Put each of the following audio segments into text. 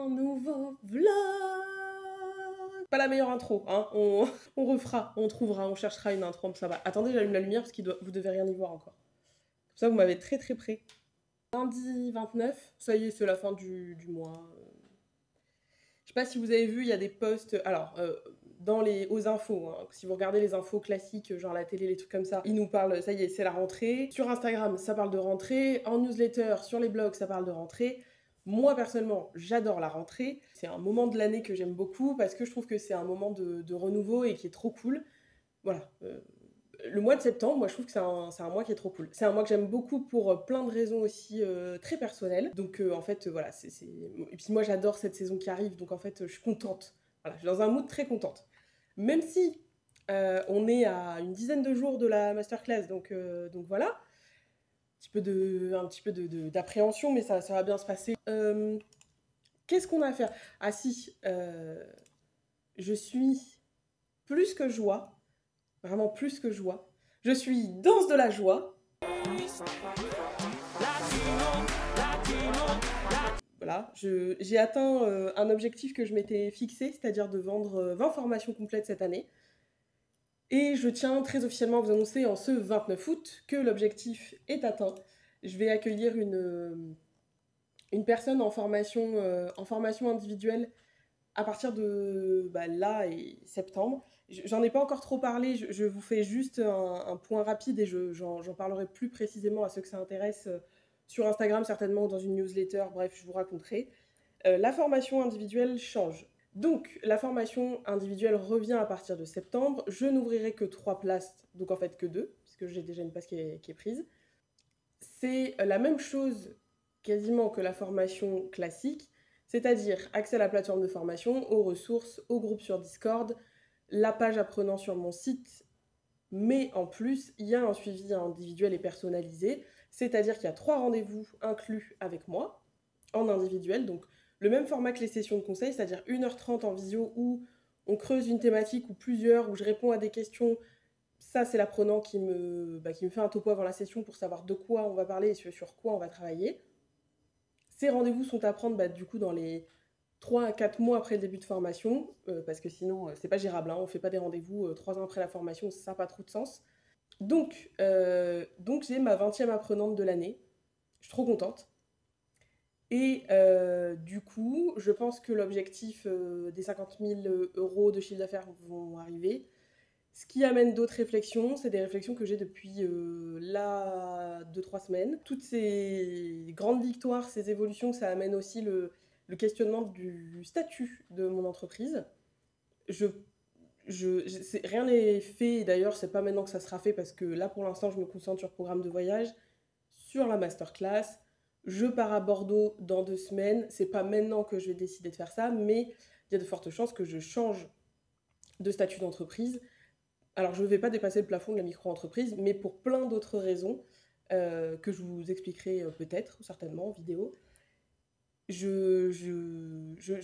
un nouveau vlog. Pas la meilleure intro, hein, on refera, on trouvera, on cherchera une intro, ça va. Attendez, j'allume la lumière parce que vous devez rien y voir encore. Comme ça, vous m'avez très près. Lundi 29, ça y est, c'est la fin du mois. Je sais pas si vous avez vu, il y a des posts, alors, aux infos, hein, si vous regardez les infos classiques, genre la télé, les trucs comme ça, ils nous parlent, ça y est, c'est la rentrée. Sur Instagram, ça parle de rentrée. En newsletter, sur les blogs, ça parle de rentrée. Moi, personnellement, j'adore la rentrée. C'est un moment de l'année que j'aime beaucoup parce que je trouve que c'est un moment de renouveau et qui est trop cool. Voilà. Le mois de septembre, moi, je trouve que c'est un mois qui est trop cool. C'est un mois que j'aime beaucoup pour plein de raisons aussi très personnelles. Donc, en fait, voilà. Et puis, moi, j'adore cette saison qui arrive. Donc, en fait, je suis contente. Voilà, je suis dans un mood très contente. Même si on est à une dizaine de jours de la masterclass. Donc voilà. Un petit peu d'appréhension, mais ça va bien se passer. Qu'est-ce qu'on a à faire? Ah si, je suis plus que joie. Vraiment plus que joie. Je suis danse de la joie. Voilà, j'ai atteint un objectif que je m'étais fixé, c'est-à-dire de vendre 20 formations complètes cette année. Et je tiens très officiellement à vous annoncer en ce 29 août que l'objectif est atteint. Je vais accueillir une personne en formation individuelle à partir de là et septembre. J'en ai pas encore trop parlé, je vous fais juste un point rapide et j'en parlerai plus précisément à ceux que ça intéresse sur Instagram certainement ou dans une newsletter, bref, je vous raconterai. La formation individuelle change. Donc, la formation individuelle revient à partir de septembre. Je n'ouvrirai que 3 places, donc en fait que 2, puisque j'ai déjà une place qui est prise. C'est la même chose quasiment que la formation classique, c'est-à-dire accès à la plateforme de formation, aux ressources, au groupe sur Discord, la page apprenant sur mon site, mais en plus, il y a un suivi individuel et personnalisé, c'est-à-dire qu'il y a 3 rendez-vous inclus avec moi, en individuel, donc le même format que les sessions de conseil, c'est-à-dire 1h30 en visio où on creuse une thématique ou plusieurs, où je réponds à des questions. Ça, c'est l'apprenant qui me fait un topo avant la session pour savoir de quoi on va parler et sur quoi on va travailler. Ces rendez-vous sont à prendre du coup dans les 3 à 4 mois après le début de formation, parce que sinon, c'est pas gérable, hein, on fait pas des rendez-vous 3 ans après la formation, ça n'a pas trop de sens. Donc j'ai ma 20e apprenante de l'année, je suis trop contente. Et du coup, je pense que l'objectif des 50 000 € de chiffre d'affaires vont arriver. Ce qui amène d'autres réflexions, c'est des réflexions que j'ai depuis 2-3 semaines. Toutes ces grandes victoires, ces évolutions, ça amène aussi le questionnement du statut de mon entreprise. Rien n'est fait, et d'ailleurs, c'est pas maintenant que ça sera fait, parce que là, pour l'instant, je me concentre sur le programme de voyage, sur la masterclass. Je pars à Bordeaux dans 2 semaines. C'est pas maintenant que je vais décider de faire ça, mais il y a de fortes chances que je change de statut d'entreprise. Alors, je ne vais pas dépasser le plafond de la micro-entreprise, mais pour plein d'autres raisons que je vous expliquerai peut-être, certainement, en vidéo. Je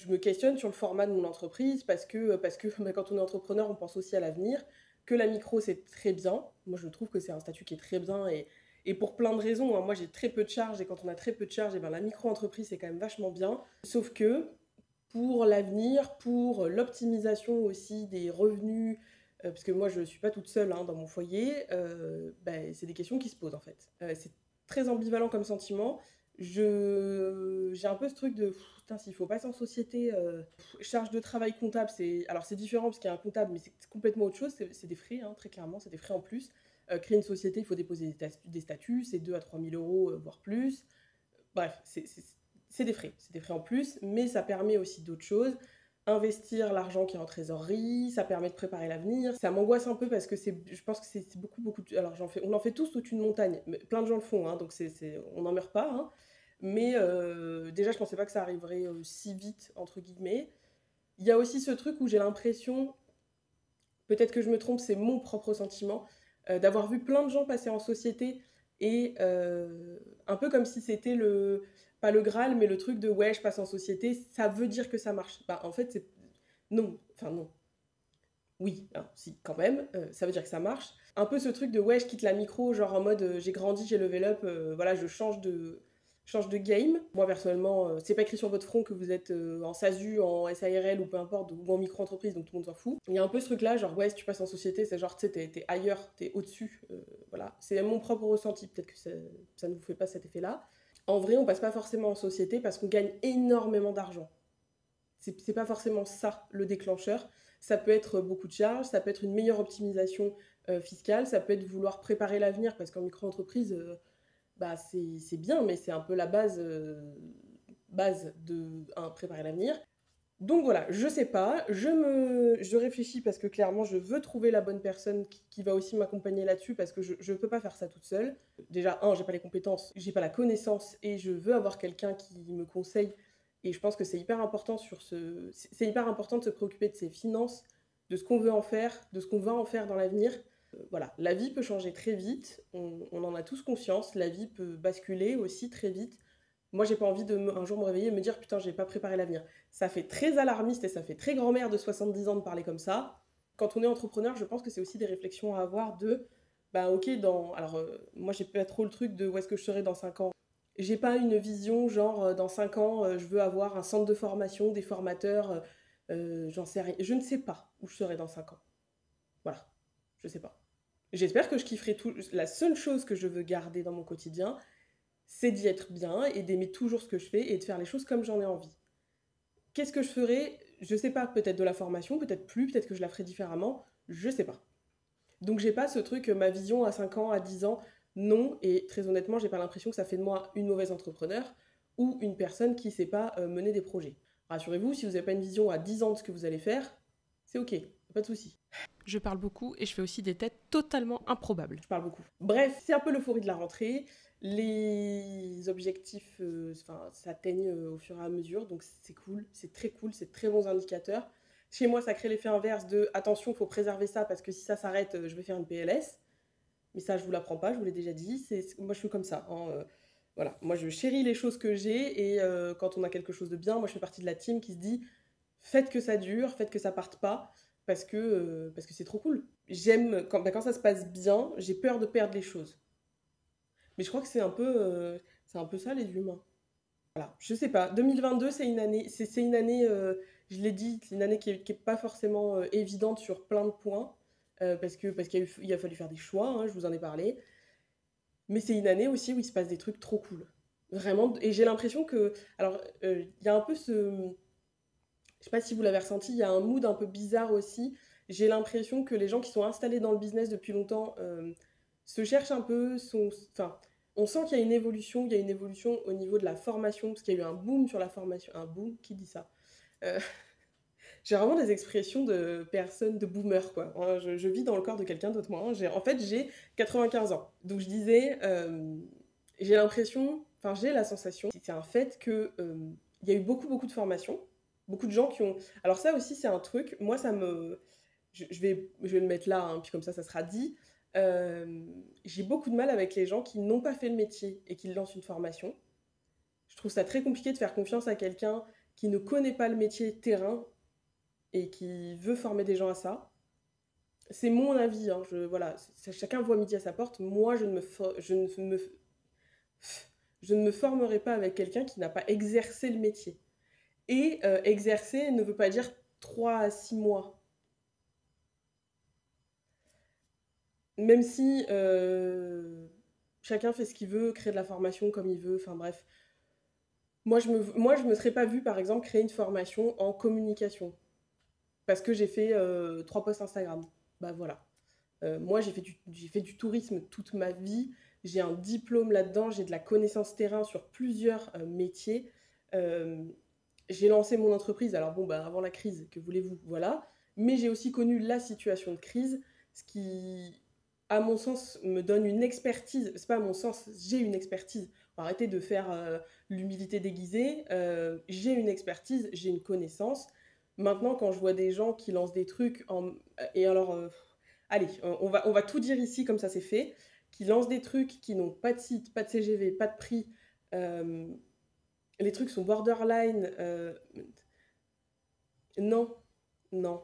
me questionne sur le format de mon entreprise parce que quand on est entrepreneur, on pense aussi à l'avenir, que la micro, c'est très bien. Moi, je trouve que c'est un statut qui est très bien et pour plein de raisons, hein. Moi, j'ai très peu de charges et quand on a très peu de charges, la micro-entreprise, c'est quand même vachement bien. Sauf que pour l'avenir, pour l'optimisation aussi des revenus, parce que moi je suis pas toute seule hein, dans mon foyer, c'est des questions qui se posent en fait. C'est très ambivalent comme sentiment. J'ai un peu ce truc de putain, s'il faut passer en société, charge de travail comptable, c'est différent parce qu'il y a un comptable, mais c'est complètement autre chose, c'est des frais, hein, très clairement, c'est des frais en plus. Créer une société, il faut déposer des statuts, c'est 2 à 3 000 €, voire plus. Bref, c'est des frais en plus, mais ça permet aussi d'autres choses. Investir l'argent qui est en trésorerie, ça permet de préparer l'avenir. Ça m'angoisse un peu parce que je pense que c'est beaucoup. Alors on en fait tous toute une montagne, mais plein de gens le font, hein, donc on n'en meurt pas. Hein. Mais déjà, je pensais pas que ça arriverait si vite, entre guillemets. Il y a aussi ce truc où j'ai l'impression, peut-être que je me trompe, c'est mon propre sentiment, d'avoir vu plein de gens passer en société et un peu comme si c'était pas le Graal, mais le truc de ouais, je passe en société, ça veut dire que ça marche. En fait, c'est non, enfin non. Oui, hein, si, quand même, ça veut dire que ça marche. Un peu ce truc de ouais, je quitte la micro, genre en mode j'ai grandi, j'ai level up, voilà, je change change de game. Moi, personnellement, c'est pas écrit sur votre front que vous êtes en SASU, en SARL ou peu importe, ou en micro-entreprise, donc tout le monde s'en fout. Il y a un peu ce truc-là, genre, ouais, si tu passes en société, c'est genre, tu sais, t'es ailleurs, t'es au-dessus. Voilà. C'est mon propre ressenti, peut-être que ça ne vous fait pas cet effet-là. En vrai, on passe pas forcément en société parce qu'on gagne énormément d'argent. C'est pas forcément ça le déclencheur. Ça peut être beaucoup de charges, ça peut être une meilleure optimisation fiscale, ça peut être vouloir préparer l'avenir parce qu'en micro-entreprise, bah, c'est bien, mais c'est un peu la base de préparer l'avenir. Donc voilà, je sais pas, je réfléchis parce que clairement je veux trouver la bonne personne qui va aussi m'accompagner là-dessus parce que je peux pas faire ça toute seule. Déjà, j'ai pas les compétences, j'ai pas la connaissance et je veux avoir quelqu'un qui me conseille. Et je pense que c'est hyper important c'est hyper important de se préoccuper de ses finances, de ce qu'on veut en faire, de ce qu'on va en faire dans l'avenir. Voilà, la vie peut changer très vite, on en a tous conscience, la vie peut basculer aussi très vite. Moi, j'ai pas envie un jour me réveiller et me dire putain, j'ai pas préparé l'avenir. Ça fait très alarmiste et ça fait très grand-mère de 70 ans de parler comme ça. Quand on est entrepreneur, je pense que c'est aussi des réflexions à avoir de bah ok, alors moi j'ai pas trop le truc de où est-ce que je serai dans 5 ans. J'ai pas une vision genre dans 5 ans, je veux avoir un centre de formation, des formateurs, j'en sais rien. Je ne sais pas où je serai dans 5 ans. Voilà, je sais pas. J'espère que je kifferai tout. La seule chose que je veux garder dans mon quotidien, c'est d'y être bien et d'aimer toujours ce que je fais et de faire les choses comme j'en ai envie. Qu'est-ce que je ferai? Je sais pas, peut-être de la formation, peut-être plus, peut-être que je la ferai différemment, je sais pas. Donc j'ai pas ce truc, ma vision à 5 ans, à 10 ans, non, et très honnêtement, j'ai pas l'impression que ça fait de moi une mauvaise entrepreneur ou une personne qui sait pas mener des projets. Rassurez-vous, si vous n'avez pas une vision à 10 ans de ce que vous allez faire, c'est ok, pas de souci. Je parle beaucoup et je fais aussi des têtes totalement improbables. Je parle beaucoup. Bref, c'est un peu l'euphorie de la rentrée. Les objectifs s'atteignent au fur et à mesure, donc c'est cool, c'est très cool, c'est de très bons indicateurs. Chez moi, ça crée l'effet inverse de attention, il faut préserver ça parce que si ça s'arrête, je vais faire une PLS. Mais ça, je vous l'apprends pas, je vous l'ai déjà dit. Moi, je suis comme ça. Voilà, moi, je chéris les choses que j'ai et quand on a quelque chose de bien, moi, je fais partie de la team qui se dit faites que ça dure, faites que ça parte pas parce que c'est trop cool. J'aime quand ça se passe bien, j'ai peur de perdre les choses. Mais je crois que c'est un peu ça les humains. Voilà, je sais pas. 2022, c'est une année, je l'ai dit, c'est une année qui est pas forcément évidente sur plein de points, parce qu'il a fallu faire des choix, hein, je vous en ai parlé. Mais c'est une année aussi où il se passe des trucs trop cool. Vraiment, et j'ai l'impression que, alors, il y a un peu je sais pas si vous l'avez ressenti, il y a un mood un peu bizarre aussi. J'ai l'impression que les gens qui sont installés dans le business depuis longtemps se cherchent un peu, enfin, on sent qu'il y a une évolution, il y a une évolution au niveau de la formation, parce qu'il y a eu un boom sur la formation. Un boom, qui dit ça? Euh, J'ai vraiment des expressions de personnes, de boomers, quoi. Je vis dans le corps de quelqu'un d'autre, moi. En fait, j'ai 95 ans. Donc je disais, j'ai l'impression, enfin j'ai la sensation, c'est un fait que il y a eu beaucoup, beaucoup de formations, beaucoup de gens qui ont... Alors ça aussi, c'est un truc, moi, ça me... Je vais le mettre là, hein, puis comme ça sera dit. J'ai beaucoup de mal avec les gens qui n'ont pas fait le métier et qui lancent une formation. Je trouve ça très compliqué de faire confiance à quelqu'un qui ne connaît pas le métier terrain et qui veut former des gens à ça. C'est mon avis, hein, voilà, chacun voit midi à sa porte. Moi, je ne me formerai pas avec quelqu'un qui n'a pas exercé le métier. Et exercer ne veut pas dire 3 à 6 mois. Même si chacun fait ce qu'il veut, crée de la formation comme il veut, enfin bref. Moi, je me serais pas vue, par exemple, créer une formation en communication. Parce que j'ai fait 3 posts Instagram. Bah voilà. Moi, j'ai fait du tourisme toute ma vie. J'ai un diplôme là-dedans. J'ai de la connaissance terrain sur plusieurs métiers. Euh, j'ai lancé mon entreprise. Alors bon, bah, avant la crise, que voulez-vous? Voilà. Mais j'ai aussi connu la situation de crise, ce qui, à mon sens, me donne une expertise. C'est pas à mon sens, j'ai une expertise. Faut arrêter de faire l'humilité déguisée. J'ai une expertise, j'ai une connaissance. Maintenant, quand je vois des gens qui lancent des trucs et alors allez, on va tout dire ici, comme ça c'est fait, qui lancent des trucs qui n'ont pas de site, pas de CGV, pas de prix. Les trucs sont borderline. Non, non.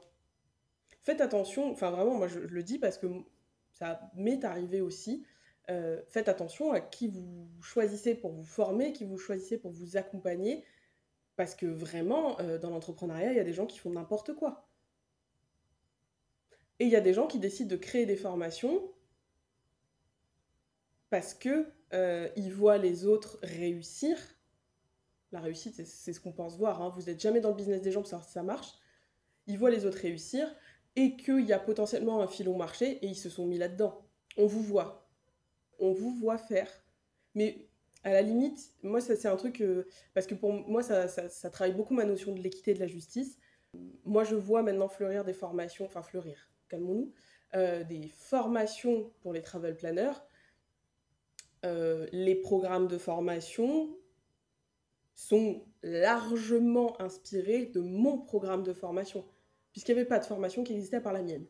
Faites attention, enfin vraiment, moi je le dis parce que ça m'est arrivé aussi. Faites attention à qui vous choisissez pour vous former, qui vous choisissez pour vous accompagner, parce que vraiment, dans l'entrepreneuriat, il y a des gens qui font n'importe quoi. Et il y a des gens qui décident de créer des formations parce que ils voient les autres réussir. La réussite, c'est ce qu'on pense voir, hein. Vous n'êtes jamais dans le business des gens pour savoir si ça marche. Ils voient les autres réussir et qu'il y a potentiellement un filon marché et ils se sont mis là-dedans. On vous voit. On vous voit faire. Mais à la limite, moi, ça c'est un truc... parce que pour moi, ça travaille beaucoup ma notion de l'équité et de la justice. Moi, je vois maintenant fleurir des formations... Enfin, fleurir, calmons-nous. Des formations pour les travel planners. Les programmes de formation sont largement inspirés de mon programme de formation, puisqu'il n'y avait pas de formation qui existait à part la mienne.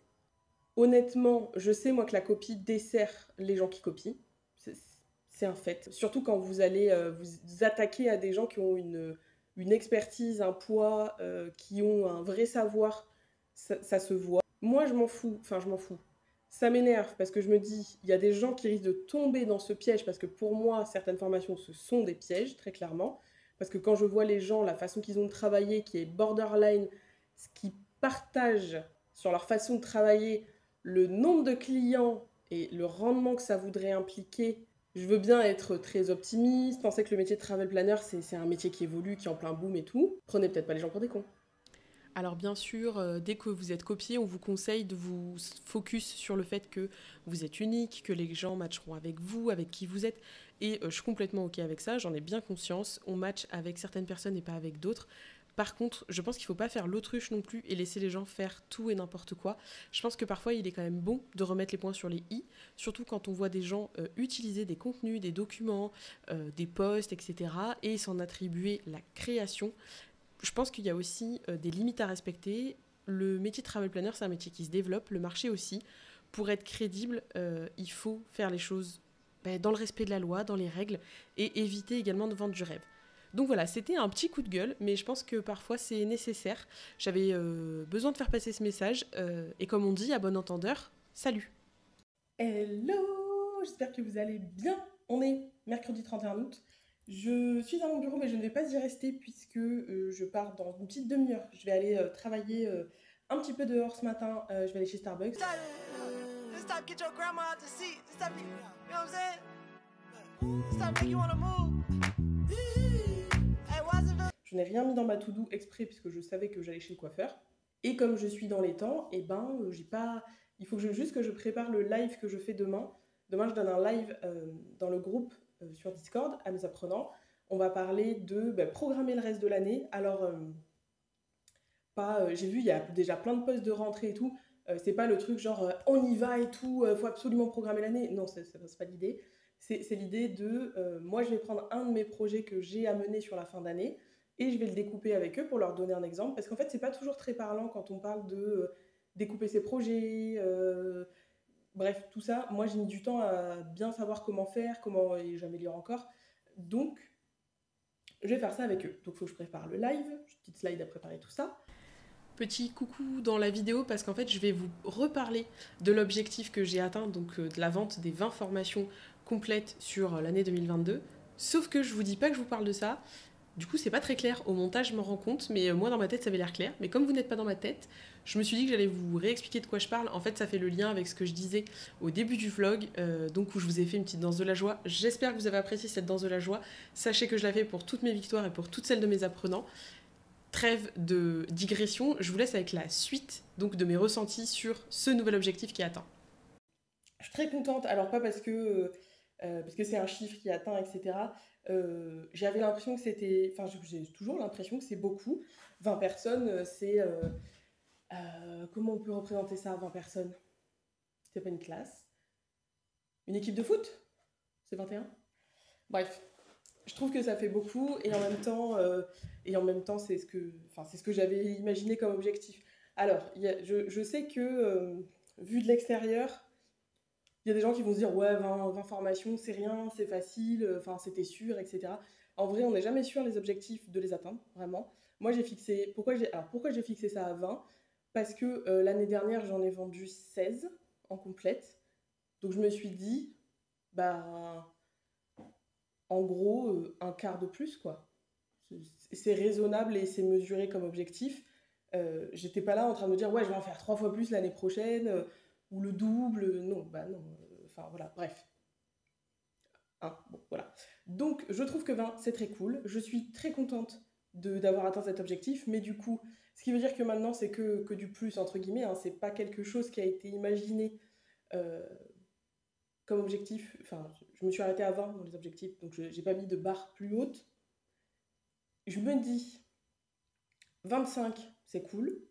Honnêtement, je sais moi que la copie dessert les gens qui copient, c'est un fait. Surtout quand vous allez vous attaquer à des gens qui ont une expertise, un poids, qui ont un vrai savoir, ça se voit. Moi je m'en fous, ça m'énerve parce que je me dis, il y a des gens qui risquent de tomber dans ce piège, parce que pour moi, certaines formations, ce sont des pièges, très clairement. Parce que quand je vois les gens, la façon qu'ils ont de travailler, qui est borderline, ce qu'ils partagent sur leur façon de travailler, le nombre de clients et le rendement que ça voudrait impliquer, je veux bien être très optimiste, penser que le métier de travel planner, c'est un métier qui évolue, qui est en plein boom et tout. Prenez peut-être pas les gens pour des cons. Alors bien sûr, dès que vous êtes copié, on vous conseille de vous focus sur le fait que vous êtes unique, que les gens matcheront avec vous, avec qui vous êtes. Et je suis complètement OK avec ça, j'en ai bien conscience. On match avec certaines personnes et pas avec d'autres. Par contre, je pense qu'il ne faut pas faire l'autruche non plus et laisser les gens faire tout et n'importe quoi. Je pense que parfois, il est quand même bon de remettre les points sur les i, surtout quand on voit des gens utiliser des contenus, des documents, des posts, etc. et s'en attribuer la création. Je pense qu'il y a aussi des limites à respecter. Le métier de travel planner, c'est un métier qui se développe, le marché aussi. Pour être crédible, il faut faire les choses dans le respect de la loi, dans les règles, et éviter également de vendre du rêve. Donc voilà, c'était un petit coup de gueule, mais je pense que parfois c'est nécessaire. J'avais besoin de faire passer ce message, et comme on dit, à bon entendeur, salut. Hello, j'espère que vous allez bien. On est mercredi 31 août. Je suis à mon bureau, mais je ne vais pas y rester puisque je pars dans une petite demi-heure. Je vais aller travailler un petit peu dehors ce matin. Je vais aller chez Starbucks. Je n'ai rien mis dans ma to-do exprès puisque je savais que j'allais chez le coiffeur. Et comme je suis dans les temps, j'ai pas... il faut juste que je prépare le live que je fais demain. Demain, je donne un live dans le groupe sur Discord à mes apprenants. On va parler de programmer le reste de l'année. Alors, j'ai vu, il y a déjà plein de posts de rentrée et tout. C'est pas le truc genre on y va et tout, faut absolument programmer l'année. Non, c'est pas l'idée. C'est l'idée de moi, je vais prendre un de mes projets que j'ai à mener sur la fin d'année et je vais le découper avec eux pour leur donner un exemple. Parce qu'en fait, c'est pas toujours très parlant quand on parle de découper ses projets. Bref, tout ça, moi j'ai mis du temps à bien savoir comment faire, comment et j'améliore encore. Donc, je vais faire ça avec eux. Donc, il faut que je prépare le live, j'ai une petite slide à préparer, tout ça. Petit coucou dans la vidéo parce qu'en fait je vais vous reparler de l'objectif que j'ai atteint, donc de la vente des 20 formations complètes sur l'année 2022. Sauf que je vous dis pas que je vous parle de ça. Du coup, c'est pas très clair. Au montage, je m'en rends compte, mais moi, dans ma tête, ça avait l'air clair. Mais comme vous n'êtes pas dans ma tête, je me suis dit que j'allais vous réexpliquer de quoi je parle. En fait, ça fait le lien avec ce que je disais au début du vlog, donc où je vous ai fait une petite danse de la joie. J'espère que vous avez apprécié cette danse de la joie. Sachez que je la fais pour toutes mes victoires et pour toutes celles de mes apprenants. Trêve de digression, je vous laisse avec la suite donc de mes ressentis sur ce nouvel objectif qui est atteint. Je suis très contente, alors pas parce que c'est un chiffre qui est atteint, etc. J'avais l'impression que c'était... Enfin, j'ai toujours l'impression que c'est beaucoup. 20 personnes, c'est... comment on peut représenter ça, 20 personnes? C'est pas une classe. Une équipe de foot? C'est 21? Bref, je trouve que ça fait beaucoup et en même temps c'est ce que j'avais imaginé comme objectif. Alors, je sais que, vu de l'extérieur, il y a des gens qui vont se dire ouais 20 formations c'est rien, c'est facile, c'était sûr, etc. En vrai, on n'est jamais sûr les objectifs de les atteindre, vraiment. Moi j'ai fixé, pourquoi j'ai fixé ça à 20? Parce que l'année dernière j'en ai vendu 16 en complète. Donc je me suis dit, bah, en gros, un quart de plus, quoi. C'est raisonnable et c'est mesuré comme objectif. J'étais pas là en train de me dire, ouais, je vais en faire 3 fois plus l'année prochaine, ou le double. Non, bah non. Enfin, voilà, bref. Hein, bon, voilà. Donc, je trouve que 20, c'est très cool. Je suis très contente d'avoir atteint cet objectif, mais du coup, ce qui veut dire que maintenant, c'est que du plus, entre guillemets, hein, c'est pas quelque chose qui a été imaginé euh, comme objectif. Enfin, je me suis arrêtée à 20 dans les objectifs, donc je n'ai pas mis de barre plus haute. Je me dis, 25, c'est cool,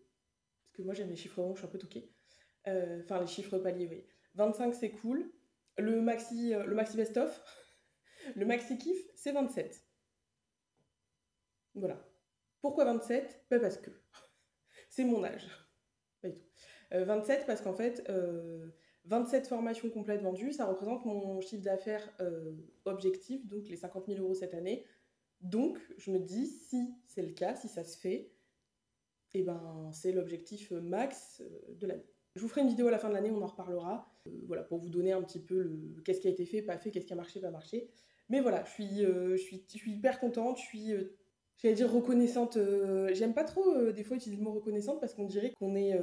parce que moi, j'aime les chiffres ronds, je suis un peu toquée. Enfin, les chiffres paliers, oui. 25, c'est cool. Le maxi best-of, le maxi kiff, c'est 27. Voilà. Pourquoi 27? Ben parce que c'est mon âge. Pas du tout. 27 parce qu'en fait, 27 formations complètes vendues, ça représente mon chiffre d'affaires objectif, donc les 50 000 euros cette année. Donc, je me dis, si c'est le cas, si ça se fait, et ben, c'est l'objectif max de l'année. Je vous ferai une vidéo à la fin de l'année, on en reparlera. Voilà, pour vous donner un petit peu qu'est-ce qui a été fait, pas fait, qu'est-ce qui a marché, pas marché. Mais voilà, je suis hyper contente, j'allais dire reconnaissante. J'aime pas trop des fois utiliser le mot reconnaissante parce qu'on dirait qu'on est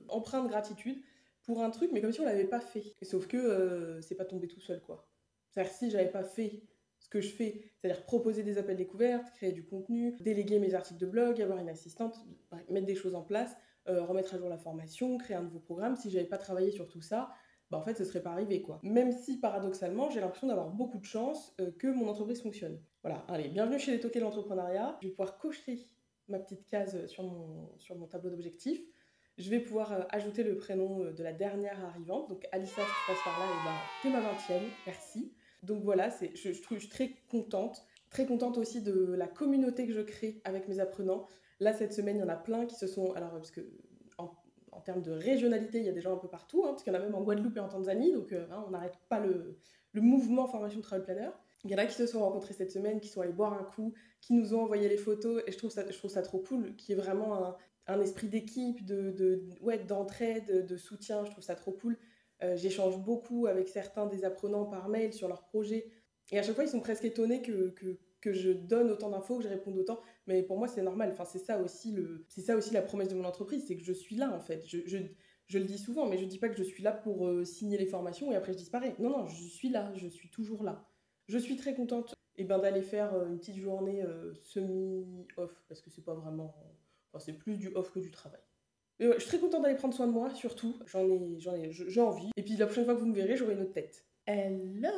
empreint de gratitude pour un truc, mais comme si on l'avait pas fait. Sauf que c'est pas tombé tout seul, quoi. C'est-à-dire que si j'avais pas fait ce que je fais, c'est-à-dire proposer des appels découvertes, créer du contenu, déléguer mes articles de blog, avoir une assistante, mettre des choses en place, remettre à jour la formation, créer un nouveau programme, si j'avais pas travaillé sur tout ça, bah en fait, ce serait pas arrivé, quoi. Même si, paradoxalement, j'ai l'impression d'avoir beaucoup de chance que mon entreprise fonctionne. Voilà, allez, bienvenue chez les toqués de l'entrepreneuriat. Je vais pouvoir cocher ma petite case sur mon tableau d'objectifs. Je vais pouvoir ajouter le prénom de la dernière arrivante. Donc, Alissa, si tu passes par là, et ben, t'es ma 20e, merci. Donc voilà, je suis très contente. Très contente aussi de la communauté que je crée avec mes apprenants. Là, cette semaine, il y en a plein qui se sont... Alors, parce que en termes de régionalité, il y a des gens un peu partout, hein, parce qu'il y en a même en Guadeloupe et en Tanzanie, donc on n'arrête pas le mouvement formation travel planner. Il y en a qui se sont rencontrés cette semaine, qui sont allés boire un coup, qui nous ont envoyé les photos, et je trouve ça trop cool, qu'il y ait vraiment un esprit d'équipe, ouais, d'entraide, de soutien, je trouve ça trop cool. J'échange beaucoup avec certains des apprenants par mail sur leurs projets, et à chaque fois, ils sont presque étonnés que je donne autant d'infos, que je réponde autant. Mais pour moi, c'est normal. Enfin, c'est ça aussi la promesse de mon entreprise, c'est que je suis là, en fait. Je le dis souvent, mais je dis pas que je suis là pour signer les formations et après je disparais. Non, non, je suis là, je suis toujours là. Je suis très contente d'aller faire une petite journée semi-off, parce que c'est pas vraiment... Enfin, c'est plus du off que du travail. Mais ouais, je suis très contente d'aller prendre soin de moi, surtout. J'ai envie. Et puis la prochaine fois que vous me verrez, j'aurai une autre tête. Hello!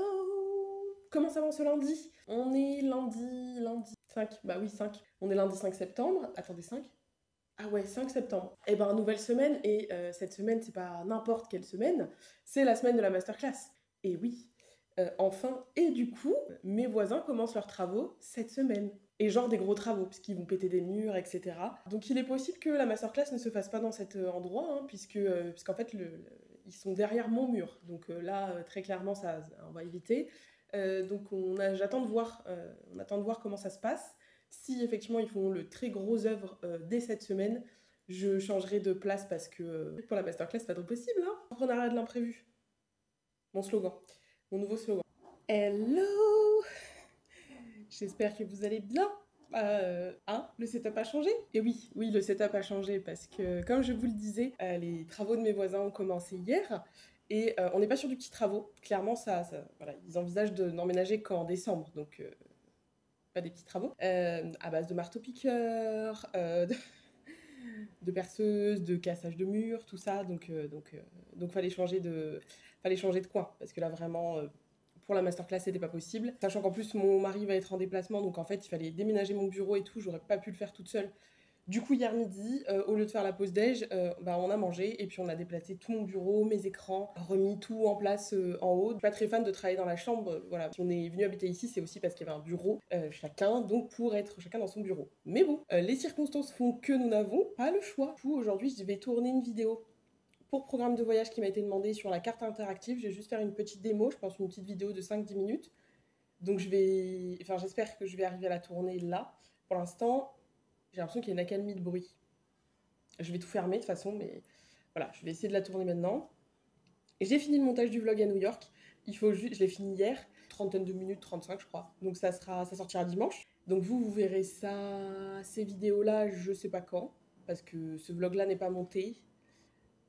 Comment ça va ce lundi? On est lundi 5. Bah oui, 5. On est lundi 5 septembre. Attendez, 5? Ah ouais, 5 septembre. Eh ben, nouvelle semaine. Et cette semaine, c'est pas n'importe quelle semaine. C'est la semaine de la masterclass. Et oui, enfin. Et du coup, mes voisins commencent leurs travaux cette semaine. Et genre des gros travaux, puisqu'ils vont péter des murs, etc. Donc il est possible que la masterclass ne se fasse pas dans cet endroit, hein, puisqu'en fait, ils sont derrière mon mur. Donc là, très clairement, on va éviter. Donc j'attends de voir, on attend de voir comment ça se passe. Si effectivement ils font le très gros œuvre dès cette semaine, je changerai de place parce que pour la masterclass, c'est pas trop possible. Hein. Entrepreneuriat de l'imprévu. Mon slogan, mon nouveau slogan. Hello! J'espère que vous allez bien. Le setup a changé? Et oui, le setup a changé parce que, comme je vous le disais, les travaux de mes voisins ont commencé hier. Et on n'est pas sur du petit travaux. Clairement, voilà, ils envisagent d'emménager qu'en décembre. Donc, pas des petits travaux. À base de marteau-piqueur, de perceuse, de cassage de murs, tout ça. Donc fallait changer de coin. Parce que là, vraiment, pour la masterclass, c'était pas possible. Sachant qu'en plus, mon mari va être en déplacement. Donc en fait, il fallait déménager mon bureau et tout. J'aurais pas pu le faire toute seule. Du coup, hier midi, au lieu de faire la pause déj, on a mangé et puis on a déplacé tout mon bureau, mes écrans, remis tout en place en haut. Je suis pas très fan de travailler dans la chambre. Voilà, si on est venu habiter ici, c'est aussi parce qu'il y avait un bureau chacun, donc pour être chacun dans son bureau. Mais bon, les circonstances font que nous n'avons pas le choix. Du coup, aujourd'hui, je vais tourner une vidéo pour programme de voyage qui m'a été demandé sur la carte interactive. Je vais juste faire une petite démo, je pense une petite vidéo de 5-10 minutes. Donc j'espère que je vais arriver à la tourner là. Pour l'instant, j'ai l'impression qu'il y a une accalmie de bruit. Je vais tout fermer de toute façon, mais voilà, je vais essayer de la tourner maintenant. Et j'ai fini le montage du vlog à New York. Il faut juste, je l'ai fini hier, trentaine de minutes, 35 je crois. Donc ça sortira dimanche. Donc vous verrez ça, ces vidéos-là, je sais pas quand, parce que ce vlog-là n'est pas monté.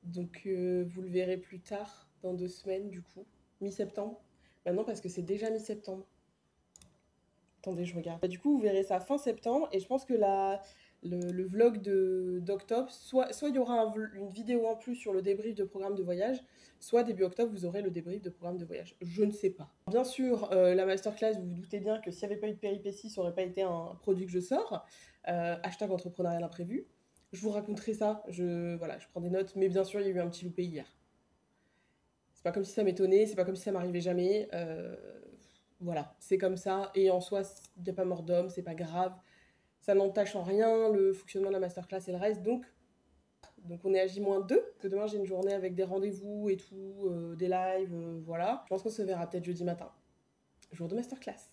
Donc vous le verrez plus tard, dans 2 semaines du coup, mi-septembre. Maintenant parce que c'est déjà mi-septembre. Attendez, je regarde. Du coup, vous verrez ça fin septembre et je pense que le vlog d'octobre, soit il y aura une vidéo en plus sur le débrief de programme de voyage, soit début octobre, vous aurez le débrief de programme de voyage. Je ne sais pas. Bien sûr, la masterclass, vous vous doutez bien que s'il n'y avait pas eu de péripéties, ça n'aurait pas été un produit que je sors. Hashtag entrepreneuriat imprévu. Je vous raconterai ça, voilà, je prends des notes, mais bien sûr, il y a eu un petit loupé hier. C'est pas comme si ça m'étonnait, c'est pas comme si ça m'arrivait jamais. Voilà, c'est comme ça. Et en soi, il n'y a pas mort d'homme, c'est pas grave. Ça n'entache en rien le fonctionnement de la masterclass et le reste. Donc on est à J-2, parce que demain j'ai une journée avec des rendez-vous et tout, des lives, voilà. Je pense qu'on se verra peut-être jeudi matin. Jour de masterclass.